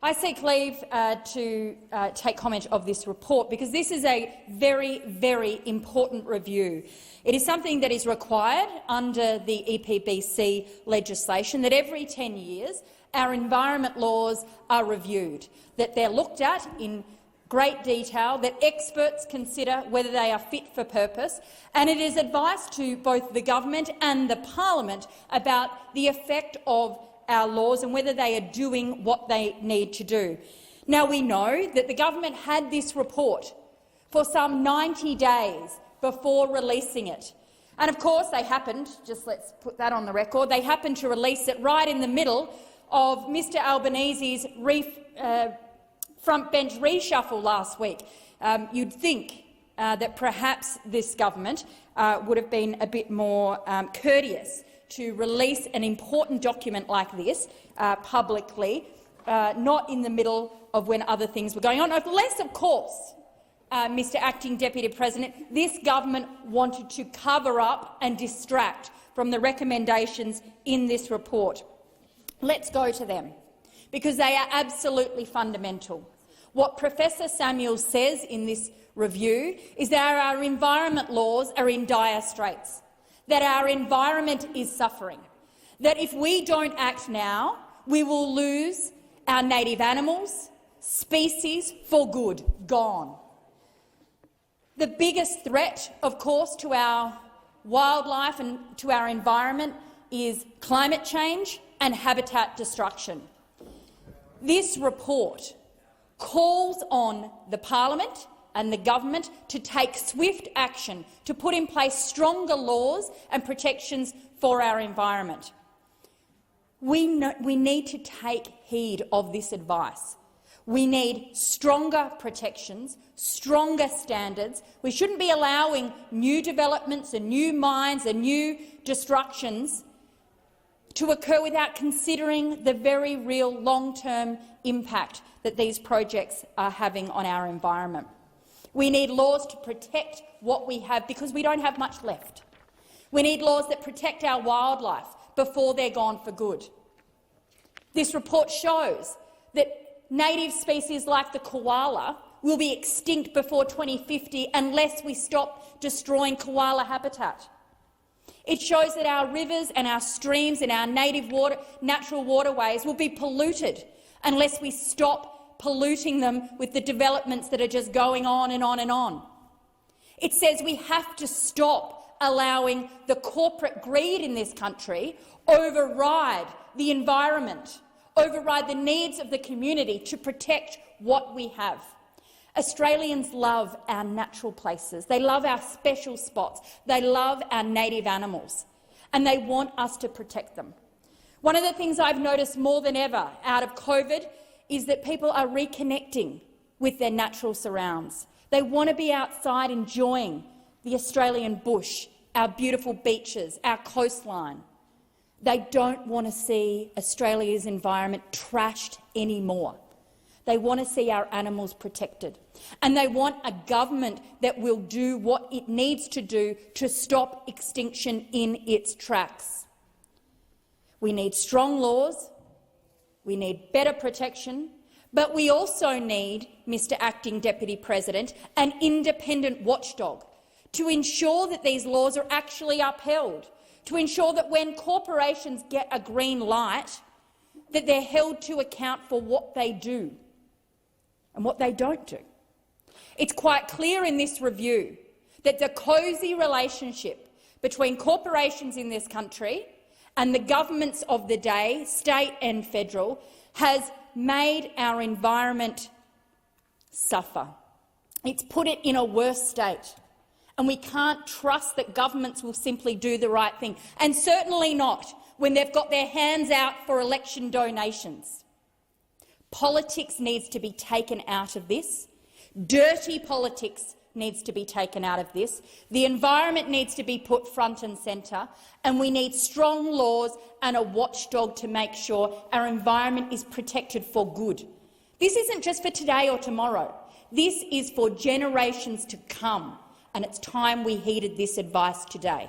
I seek leave to take comment of this report because this is a very, very important review. It is something that is required under the EPBC legislation, that every 10 years our environment laws are reviewed, that they're looked at in great detail, that experts consider whether they are fit for purpose, and it is advice to both the government and the parliament about the effect of our laws and whether they are doing what they need to do. Now, we know that the government had this report for some 90 days before releasing it. And of course they happened, just let's put that on the record, they happened to release it right in the middle of Mr Albanese's frontbench reshuffle last week. You'd think that perhaps this government would have been a bit more courteous to release an important document like this publicly, not in the middle of when other things were going on. Unless, of course, Mr Acting Deputy President, this government wanted to cover up and distract from the recommendations in this report. Let's go to them, because they are absolutely fundamental. What Professor Samuels says in this review is that our environment laws are in dire straits, that our environment is suffering, that if we don't act now, we will lose our native animals, species for good, gone. The biggest threat, of course, to our wildlife and to our environment is climate change and habitat destruction. This report calls on the parliament and the government to take swift action to put in place stronger laws and protections for our environment. We need to take heed of this advice. We need stronger protections, stronger standards. We shouldn't be allowing new developments and new mines and new destructions to occur without considering the very real long-term impact that these projects are having on our environment. We need laws to protect what we have because we don't have much left. We need laws that protect our wildlife before they're gone for good. This report shows that native species like the koala will be extinct before 2050 unless we stop destroying koala habitat. It shows that our rivers and our streams and our natural waterways will be polluted unless we stop polluting them with the developments that are just going on and on and on. It says we have to stop allowing the corporate greed in this country override the environment, override the needs of the community to protect what we have. Australians love our natural places. They love our special spots. They love our native animals, and they want us to protect them. One of the things I've noticed more than ever out of COVID is that people are reconnecting with their natural surrounds. They want to be outside enjoying the Australian bush, our beautiful beaches, our coastline. They don't want to see Australia's environment trashed anymore. They want to see our animals protected, and they want a government that will do what it needs to do to stop extinction in its tracks. We need strong laws, we need better protection, but we also need, Mr Acting Deputy President, an independent watchdog to ensure that these laws are actually upheld, to ensure that when corporations get a green light, that they're held to account for what they do and what they don't do. It's quite clear in this review that the cosy relationship between corporations in this country and the governments of the day, state and federal, has made our environment suffer. It's put it in a worse state, and we can't trust that governments will simply do the right thing, and certainly not when they've got their hands out for election donations. Politics needs to be taken out of this. Dirty politics needs to be taken out of this. The environment needs to be put front and centre, and we need strong laws and a watchdog to make sure our environment is protected for good. This isn't just for today or tomorrow. This is for generations to come, and it's time we heeded this advice today.